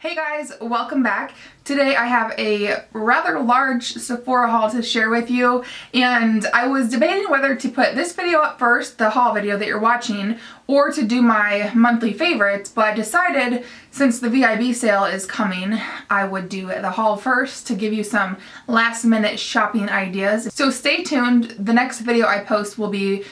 Hey guys, welcome back. Today I have a rather large Sephora haul to share with you, and I was debating whether to put this video up first, the haul video that you're watching, or to do my monthly favorites, but I decided since the VIB sale is coming, I would do the haul first to give you some last minute shopping ideas. So stay tuned. The next video I post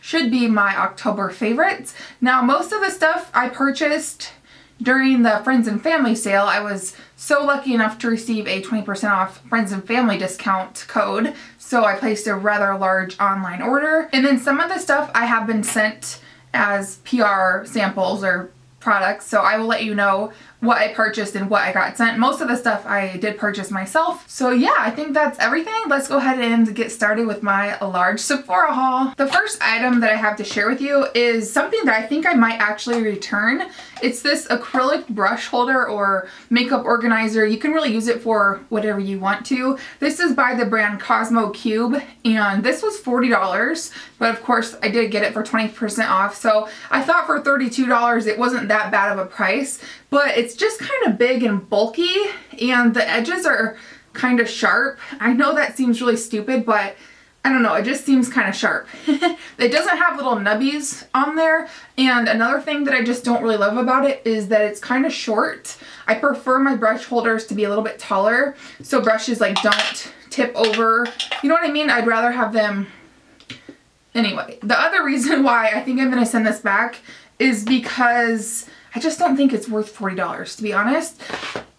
should be my October favorites. Now most of the stuff I purchased during the Friends and Family sale. I was so lucky enough to receive a 20% off Friends and Family discount code, so I placed a rather large online order. And then some of the stuff I have been sent as PR samples or products, so I will let you know what I purchased and what I got sent. Most of the stuff I did purchase myself. So yeah, I think that's everything. Let's go ahead and get started with my large Sephora haul. The first item that I have to share with you is something that I think I might actually return. It's this acrylic brush holder or makeup organizer. You can really use it for whatever you want to. This is by the brand Cosmo Cube, and this was $40, but of course I did get it for 20% off. So I thought for $32 it wasn't that bad of a price, but it's just kind of big and bulky, and the edges are kind of sharp. I know that seems really stupid, but I don't know, it just seems kind of sharp. It doesn't have little nubbies on there, and another thing that I just don't really love about it is that it's kind of short. I prefer my brush holders to be a little bit taller, so brushes like don't tip over. You know what I mean? I'd rather have them... Anyway, the other reason why I think I'm going to send this back is because I just don't think it's worth $40, to be honest.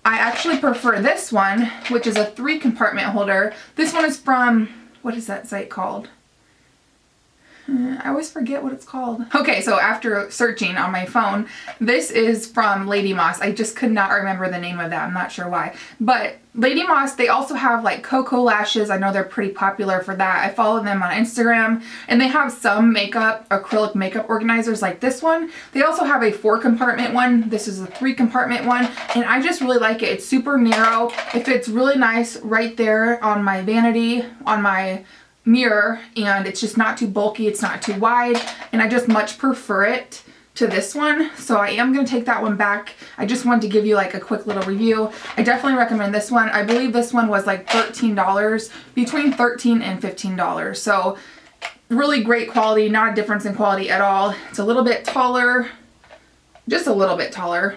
I actually prefer this one, which is a 3-compartment holder. This one is from, what is that site called? I always forget what it's called. Okay, so after searching on my phone, this is from Lady Moss. I just could not remember the name of that. I'm not sure why. But Lady Moss, they also have like Cocoa lashes. I know they're pretty popular for that. I follow them on Instagram, and they have some acrylic makeup organizers like this one. They also have a 4-compartment one. This is a 3-compartment one, and I just really like it. It's super narrow. It fits really nice right there on my vanity, on my mirror, and it's just not too bulky, it's not too wide, and I just much prefer it to this one. So I am going to take that one back. I just wanted to give you like a quick little review. I definitely recommend this one. I believe this one was like $13, between $13 and $15. So really great quality, not a difference in quality at all. It's a little bit taller, just a little bit taller,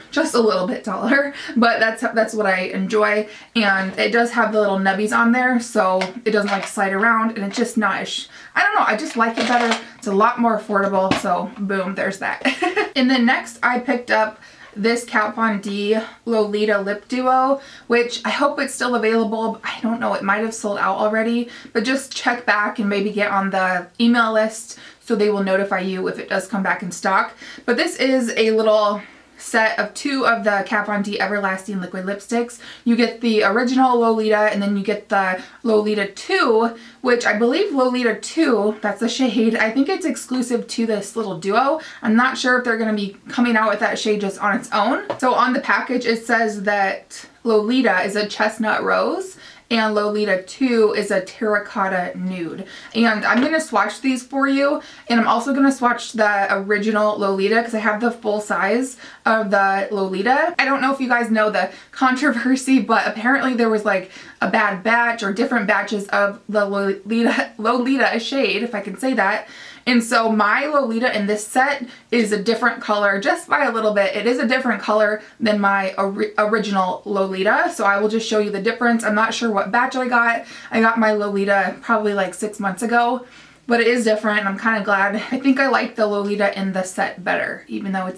but that's what I enjoy. And it does have the little nubbies on there, so it doesn't like slide around, and it's just not as, I don't know, I just like it better. It's a lot more affordable, so boom, there's that. And then next I picked up this Kat Von D Lolita Lip Duo, which I hope it's still available. I don't know, it might have sold out already, but just check back and maybe get on the email list so they will notify you if it does come back in stock. But this is a little set of 2 of the Kat Von D Everlasting Liquid Lipsticks. You get the original Lolita, and then you get the Lolita 2, which I believe Lolita 2, that's the shade, I think it's exclusive to this little duo. I'm not sure if they're going to be coming out with that shade just on its own. So on the package it says that Lolita is a chestnut rose, and Lolita 2 is a terracotta nude. And I'm going to swatch these for you, and I'm also going to swatch the original Lolita because I have the full size of the Lolita. I don't know if you guys know the controversy, but apparently there was like a bad batch or different batches of the Lolita shade, if I can say that. And so my Lolita in this set is a different color, just by a little bit. It is a different color than my original Lolita, so I will just show you the difference. I'm not sure what batch I got. I got my Lolita probably like 6 months ago, but it is different, and I'm kind of glad. I think I like the Lolita in the set better, even though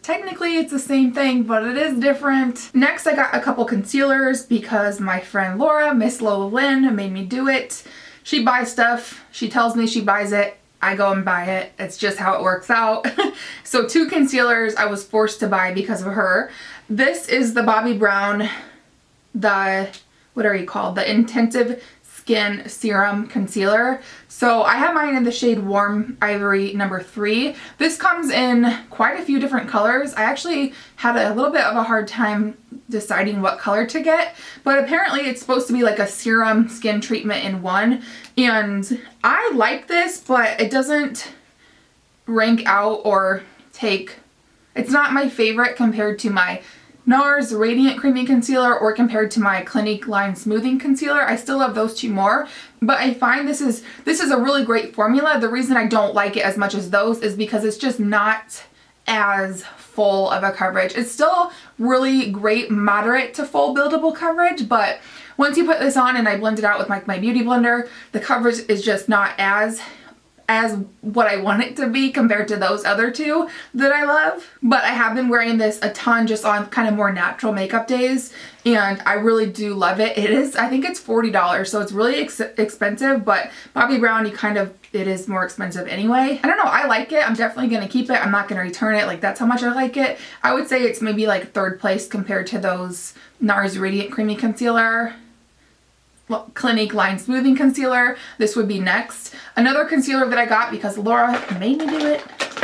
technically it's the same thing, but it is different. Next I got a couple concealers because my friend Laura, Miss Lola Lynn, made me do it. She buys stuff, she tells me she buys it, I go and buy it. It's just how it works out. So 2 concealers I was forced to buy because of her. This is the Bobbi Brown, what are you called? The Intensive Skin Serum Concealer. So I have mine in the shade Warm Ivory number 3. This comes in quite a few different colors. I actually had a little bit of a hard time deciding what color to get, but apparently it's supposed to be like a serum skin treatment in one, and I like this, but it doesn't rank out or take, it's not my favorite compared to my NARS Radiant Creamy Concealer or compared to my Clinique Line Smoothing Concealer. I still love those two more, but I find this is a really great formula. The reason I don't like it as much as those is because it's just not as full of a coverage. It's still really great moderate to full buildable coverage, but once you put this on and I blend it out with my beauty blender, the coverage is just not as what I want it to be compared to those other two that I love. But I have been wearing this a ton just on kind of more natural makeup days, and I really do love it. It is, I think it's $40, so it's really expensive, but Bobbi Brown, it is more expensive anyway. I don't know, I like it. I'm definitely gonna keep it. I'm not gonna return it. Like, that's how much I like it. I would say it's maybe like third place compared to those NARS Radiant Creamy Concealer, Clinique Line Smoothing Concealer. This would be next. Another concealer that I got because Laura made me do it.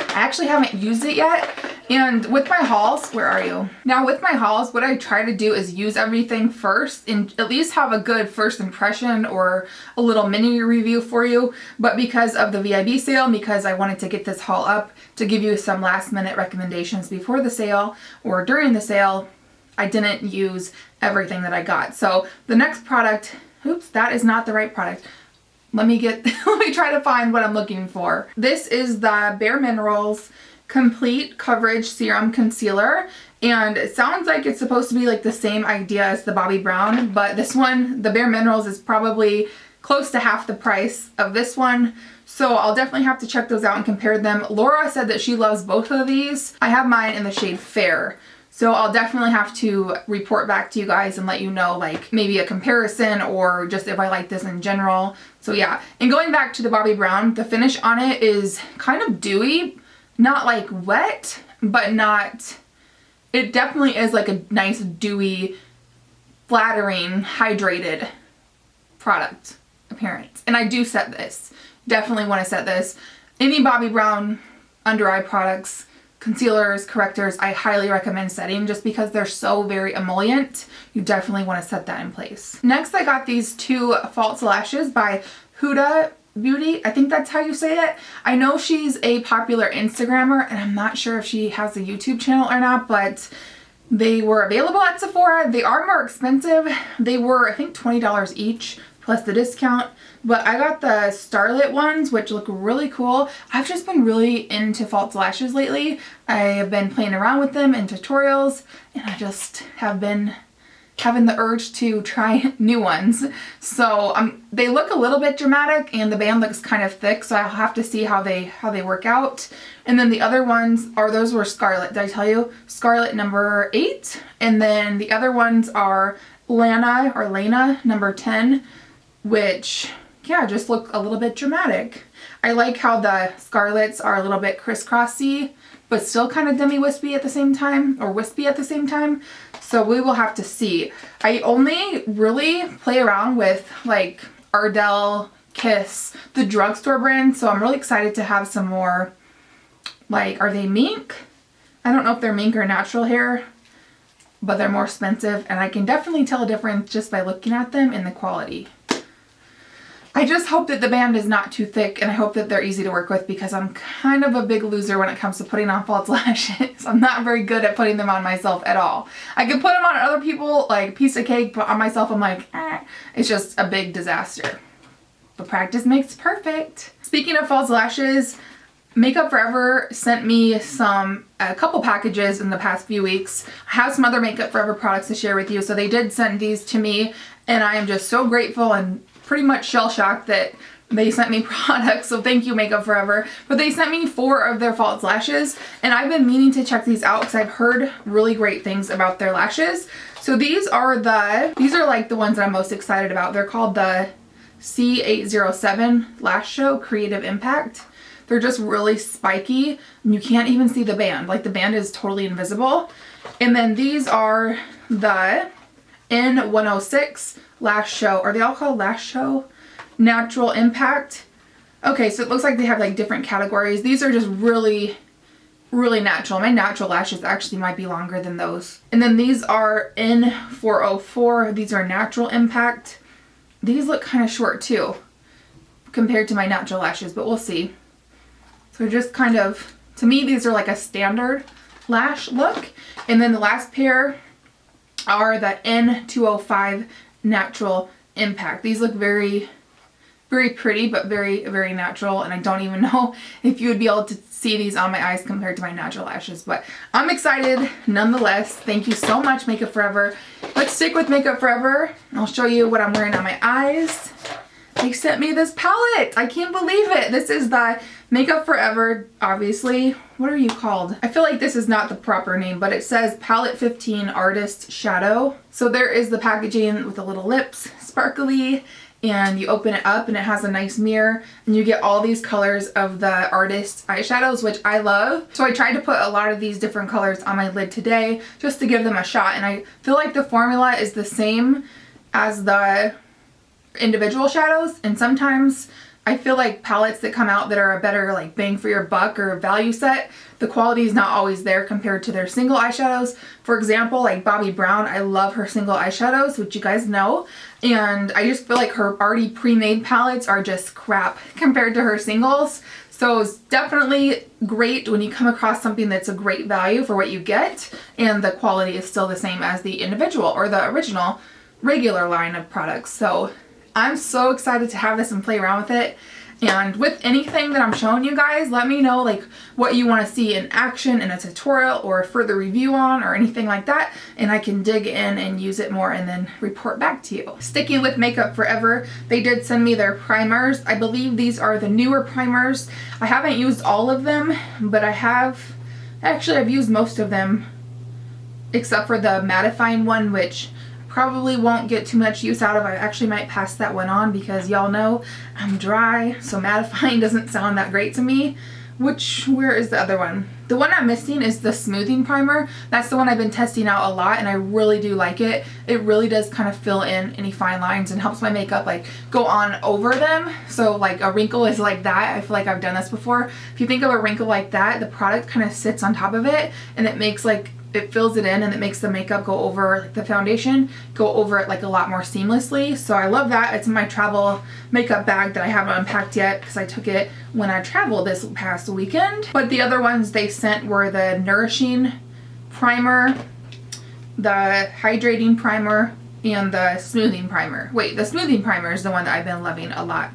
I actually haven't used it yet. And with my hauls, where are you? Now with my hauls, what I try to do is use everything first and at least have a good first impression or a little mini review for you. But because of the VIB sale, because I wanted to get this haul up to give you some last minute recommendations before the sale or during the sale, I didn't use everything that I got. So the next product, oops, that is not the right product. Let me try to find what I'm looking for. This is the Bare Minerals Complete Coverage Serum Concealer, and it sounds like it's supposed to be like the same idea as the Bobbi Brown, but this one, the Bare Minerals, is probably close to half the price of this one. So I'll definitely have to check those out and compare them. Laura said that she loves both of these. I have mine in the shade Fair. So I'll definitely have to report back to you guys and let you know, like, maybe a comparison or just if I like this in general. So yeah, and going back to the Bobbi Brown, the finish on it is kind of dewy, not like wet, but not, it definitely is like a nice dewy, flattering, hydrated product appearance. And I do set this, definitely want to set this. Any Bobbi Brown under eye products, concealers, correctors, I highly recommend setting just because they're so very emollient. You definitely want to set that in place. Next, I got these two false lashes by Huda Beauty. I think that's how you say it. I know she's a popular Instagrammer and I'm not sure if she has a YouTube channel or not, but they were available at Sephora. They are more expensive. They were, I think, $20 each plus the discount. But I got the Starlit ones, which look really cool. I've just been really into false lashes lately. I have been playing around with them in tutorials, and I just have been having the urge to try new ones. So they look a little bit dramatic, and the band looks kind of thick, so I'll have to see how they work out. And then the other ones are, those were Scarlet, did I tell you? Scarlet number 8. And then the other ones are Lana number 10, which, yeah, just look a little bit dramatic. I like how the Scarlets are a little bit crisscrossy, but still kind of demi-wispy at the same time, or wispy at the same time. So we will have to see. I only really play around with like Ardell, Kiss, the drugstore brand, so I'm really excited to have some more, like, are they mink? I don't know if they're mink or natural hair, but they're more expensive, and I can definitely tell a difference just by looking at them in the quality. I just hope that the band is not too thick, and I hope that they're easy to work with because I'm kind of a big loser when it comes to putting on false lashes. I'm not very good at putting them on myself at all. I can put them on other people like piece of cake, but on myself I'm like, it's just a big disaster. But practice makes perfect. Speaking of false lashes, Makeup Forever sent me a couple packages in the past few weeks. I have some other Makeup Forever products to share with you, so they did send these to me, and I am just so grateful and pretty much shell-shocked that they sent me products, so thank you, Makeup Forever. But they sent me 4 of their false lashes, and I've been meaning to check these out because I've heard really great things about their lashes. So these are like the ones that I'm most excited about. They're called the C807 Lash Show Creative Impact. They're just really spiky, and you can't even see the band. Like, the band is totally invisible. And then these are the N106 Lash Show. Are they all called Lash Show? Natural Impact. Okay, so it looks like they have like different categories. These are just really, really natural. My natural lashes actually might be longer than those. And then these are N404. These are Natural Impact. These look kind of short too compared to my natural lashes, but we'll see. So just kind of, to me, these are like a standard lash look. And then the last pair are the N205 Natural Impact. These look very pretty, but very natural, and I don't even know if you would be able to see these on my eyes compared to my natural lashes, but I'm excited nonetheless. Thank you so much, Makeup Forever. Let's stick with Makeup Forever. I'll show you what I'm wearing on my eyes. They sent me this palette. I can't believe it. This is the Makeup Forever, obviously. What are you called? I feel like this is not the proper name, but it says Palette 15 Artist Shadow. So there is the packaging with the little lips, sparkly, and you open it up and it has a nice mirror, and you get all these colors of the artist eyeshadows, which I love. So I tried to put a lot of these different colors on my lid today just to give them a shot, and I feel like the formula is the same as the individual shadows, and sometimes I feel like palettes that come out that are a better like bang for your buck or value set, the quality is not always there compared to their single eyeshadows. For example, like Bobbi Brown, I love her single eyeshadows, which you guys know, and I just feel like her already pre-made palettes are just crap compared to her singles. So it's definitely great when you come across something that's a great value for what you get, and the quality is still the same as the individual or the original regular line of products. So I'm so excited to have this and play around with it. And with anything that I'm showing you guys, let me know like what you want to see in action in a tutorial or a further review on or anything like that, and I can dig in and use it more and then report back to you. Sticking with Makeup Forever, they did send me their primers. I believe these are the newer primers. I haven't used all of them, but I've used most of them except for the mattifying one, which probably won't get too much use out of. I actually might pass that one on because y'all know I'm dry, so mattifying doesn't sound that great to me. Where is the other one? The one I'm missing is the smoothing primer. That's the one I've been testing out a lot, and I really do like it. It really does kind of fill in any fine lines and helps my makeup like go on over them. So like a wrinkle is like that. I feel like I've done this before. If you think of a wrinkle like that, the product kind of sits on top of it, and it makes like it fills it in, and it makes the makeup go over, like the foundation, go over it like a lot more seamlessly. So I love that. It's in my travel makeup bag that I haven't unpacked yet because I took it when I traveled this past weekend. But the other ones they sent were the Nourishing Primer, the Hydrating Primer, and the Smoothing Primer. Wait, the Smoothing Primer is the one that I've been loving a lot.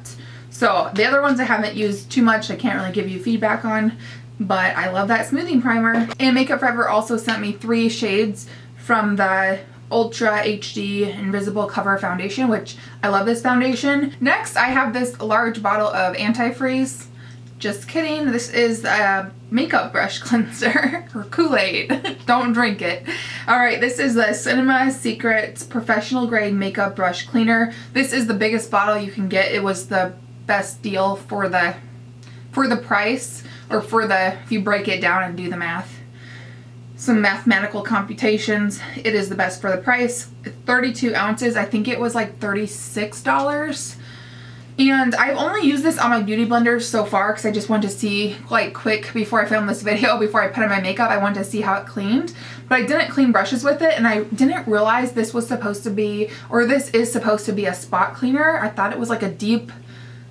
So the other ones I haven't used too much. I can't really give you feedback on, but I love that smoothing primer. And Makeup Forever also sent me 3 shades from the Ultra HD Invisible Cover Foundation, which I love this foundation. Next, I have this large bottle of antifreeze. Just kidding. This is a makeup brush cleanser or Kool-Aid. Don't drink it. Alright, this is the Cinema Secrets Professional Grade Makeup Brush Cleaner. This is the biggest bottle you can get. It was the best deal for the price, or if you break it down and do the math, some mathematical computations, it is the best for the price. 32 ounces, I think it was like $36. And I've only used this on my beauty blender so far because I just wanted to see, like, quick before I filmed this video, before I put on my makeup, I wanted to see how it cleaned. But I didn't clean brushes with it, and I didn't realize this was supposed to be, or this is supposed to be, a spot cleaner. I thought it was like a deep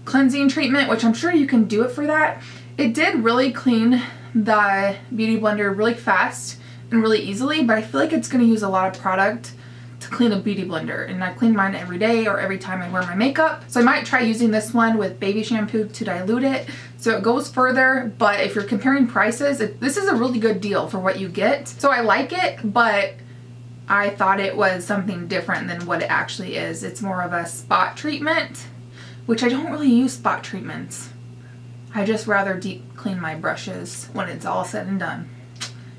cleansing treatment, which I'm sure you can do it for that. It did really clean the beauty blender really fast and really easily, but I feel like it's going to use a lot of product to clean a beauty blender, and I clean mine every day or every time I wear my makeup. So I might try using this one with baby shampoo to dilute it so it goes further. But if you're comparing prices, this is a really good deal for what you get. So I like it, but I thought it was something different than what it actually is. It's more of a spot treatment, which I don't really use spot treatments. I just rather deep clean my brushes when it's all said and done.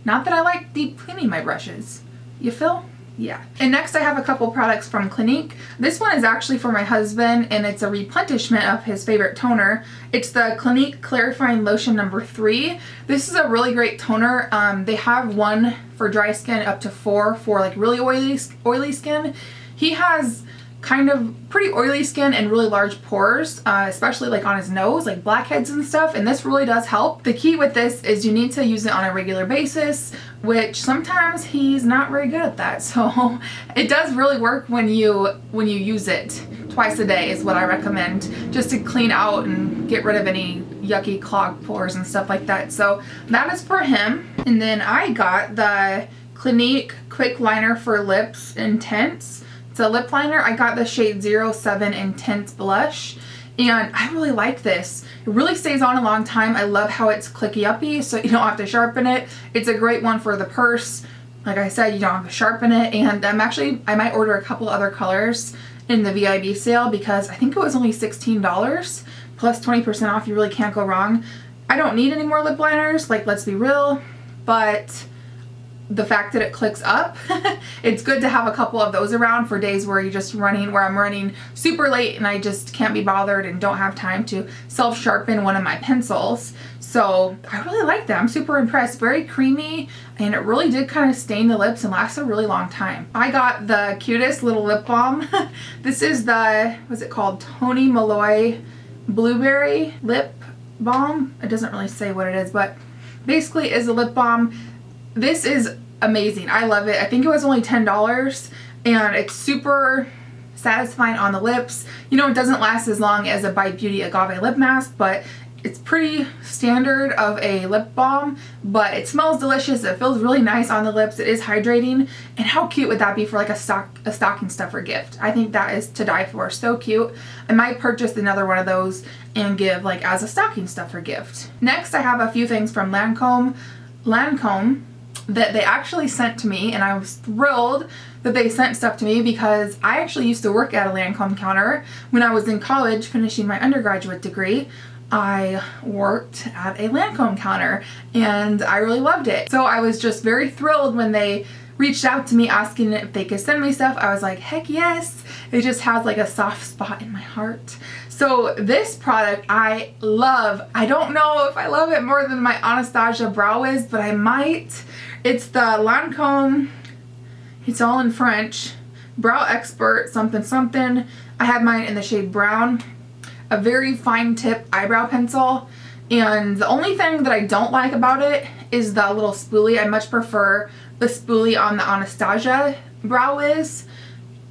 Not that I like deep cleaning my brushes. You feel? Yeah. And next I have a couple products from Clinique. This one is actually for my husband, and it's a replenishment of his favorite toner. It's the Clinique Clarifying Lotion number 3. This is a really great toner. They have one for dry skin, up to 4 for like really oily skin. He has kind of pretty oily skin and really large pores, especially like on his nose, like blackheads and stuff, and this really does help. The key with this is you need to use it on a regular basis, which sometimes he's not very good at that. So it does really work when you use it twice a day is what I recommend, just to clean out and get rid of any yucky clogged pores and stuff like that. So that is for him. And then I got the Clinique Quick Liner for Lips Intense. It's a lip liner. I got the shade 07 Intense Blush, and I really like this. It really stays on a long time. I love how it's clicky-uppy, so you don't have to sharpen it. It's a great one for the purse. Like I said, you don't have to sharpen it, and I might order a couple other colors in the VIB sale because I think it was only $16 plus 20% off. You really can't go wrong. I don't need any more lip liners, like, let's be real, but the fact that it clicks up, it's good to have a couple of those around for days where I'm running super late and I just can't be bothered and don't have time to self-sharpen one of my pencils. So I really like that. I'm super impressed. Very creamy, and it really did kind of stain the lips and last a really long time. I got the cutest little lip balm. This is the, what's it called? Tony Malloy Blueberry Lip Balm. It doesn't really say what it is, but basically is a lip balm. This is amazing. I love it. I think it was only $10, and it's super satisfying on the lips. You know, it doesn't last as long as a By Beauty Agave lip mask, but it's pretty standard of a lip balm, but it smells delicious. It feels really nice on the lips. It is hydrating, and how cute would that be for like a stocking stuffer gift? I think that is to die for. So cute. I might purchase another one of those and give like as a stocking stuffer gift. Next, I have a few things from Lancome that they actually sent to me, and I was thrilled that they sent stuff to me because I actually used to work at a Lancome counter when I was in college finishing my undergraduate degree. I worked at a Lancome counter and I really loved it. So I was just very thrilled when they reached out to me asking if they could send me stuff. I was like, heck yes. It just has like a soft spot in my heart. So this product I love. I don't know if I love it more than my Anastasia Brow Wiz, but I might. It's the Lancome, it's all in French, Brow Expert something something. I had mine in the shade brown. A very fine tip eyebrow pencil, and the only thing that I don't like about it is the little spoolie. I much prefer the spoolie on the Anastasia Brow Wiz,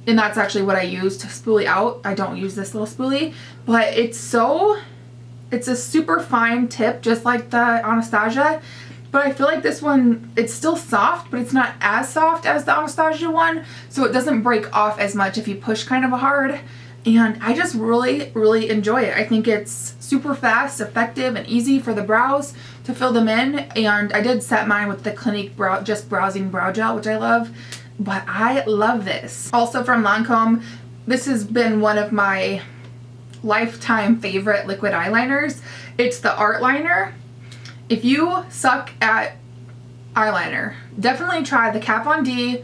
and that's actually what I use to spoolie out. I don't use this little spoolie, but it's a super fine tip just like the Anastasia, but I feel like this one, it's still soft, but it's not as soft as the Anastasia one, so it doesn't break off as much if you push kind of hard. And I just really enjoy it. I think it's super fast, effective, and easy for the brows to fill them in. And I did set mine with the Clinique Just Browsing Brow Gel, which I love. But I love this. Also from Lancome, this has been one of my lifetime favorite liquid eyeliners. It's the Art Liner. If you suck at eyeliner, definitely try the Kat Von D,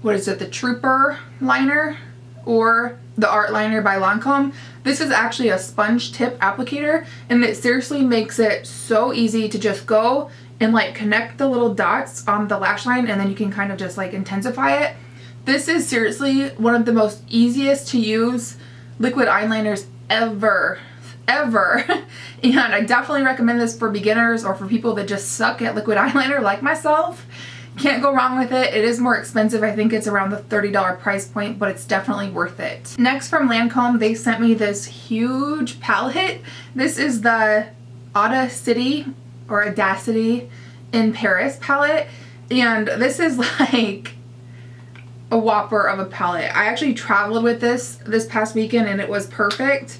what is it, the Trooper Liner, or the Art Liner by Lancome. This is actually a sponge tip applicator, and it seriously makes it so easy to just go and like connect the little dots on the lash line, and then you can kind of just like intensify it. This is seriously one of the most easiest to use liquid eyeliners ever. And I definitely recommend this for beginners or for people that just suck at liquid eyeliner like myself. Can't go wrong with it. It is more expensive. I think it's around the $30 price point, but it's definitely worth it. Next from Lancome, they sent me this huge palette. This is the Audacity or Audacity in Paris palette, and this is like a whopper of a palette. I actually traveled with this past weekend and it was perfect.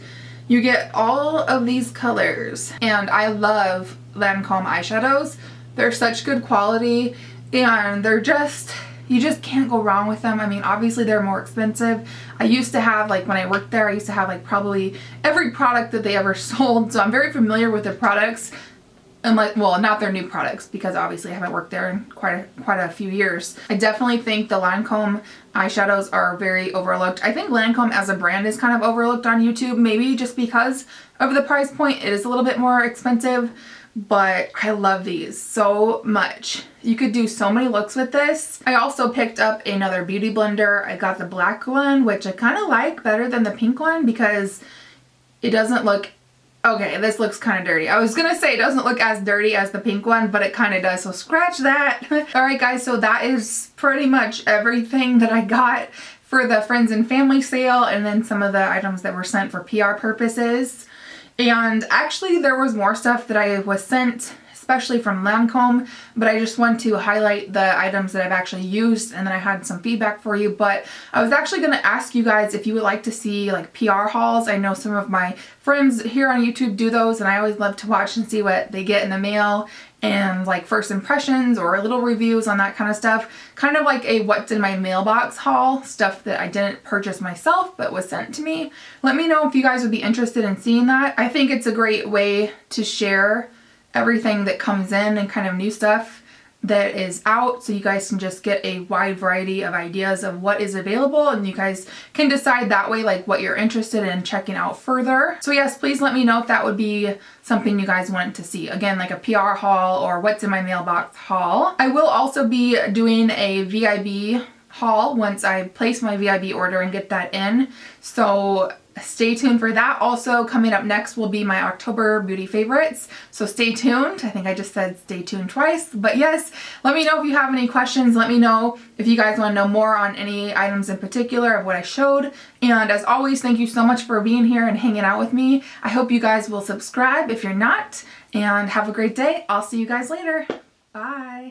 You get all of these colors, and I love Lancome eyeshadows. They're such good quality, and they're just, you just can't go wrong with them. I mean, obviously they're more expensive. I used to have, like when I worked there, I used to have like probably every product that they ever sold. So I'm very familiar with their products. And like, well, not their new products, because obviously I haven't worked there in quite a few years. I definitely think the Lancome eyeshadows are very overlooked. I think Lancome as a brand is kind of overlooked on YouTube, maybe just because of the price point. It is a little bit more expensive, but I love these so much. You could do so many looks with this. I also picked up another beauty blender. I got the black one, which I kind of like better than the pink one because it doesn't look, okay, this looks kind of dirty. I was gonna say it doesn't look as dirty as the pink one, but it kind of does, so scratch that. Alright guys, so that is pretty much everything that I got for the friends and family sale, and then some of the items that were sent for PR purposes. And actually there was more stuff that I was sent especially from Lancome, but I just want to highlight the items that I've actually used, and then I had some feedback for you. But I was actually going to ask you guys if you would like to see like PR hauls. I know some of my friends here on YouTube do those, and I always love to watch and see what they get in the mail and like first impressions or little reviews on that kind of stuff. Kind of like a what's in my mailbox haul, stuff that I didn't purchase myself but was sent to me. Let me know if you guys would be interested in seeing that. I think it's a great way to share everything that comes in and kind of new stuff that is out, so you guys can just get a wide variety of ideas of what is available, and you guys can decide that way like what you're interested in checking out further. So yes, please let me know if that would be something you guys want to see. Again, like a PR haul or what's in my mailbox haul. I will also be doing a VIB haul once I place my VIB order and get that in, so stay tuned for that. Also coming up next will be my October beauty favorites, so stay tuned. I think I just said stay tuned twice, but yes, let me know if you have any questions. Let me know if you guys want to know more on any items in particular of what I showed, and as always, thank you so much for being here and hanging out with me. I hope you guys will subscribe if you're not, and have a great day. I'll see you guys later. Bye.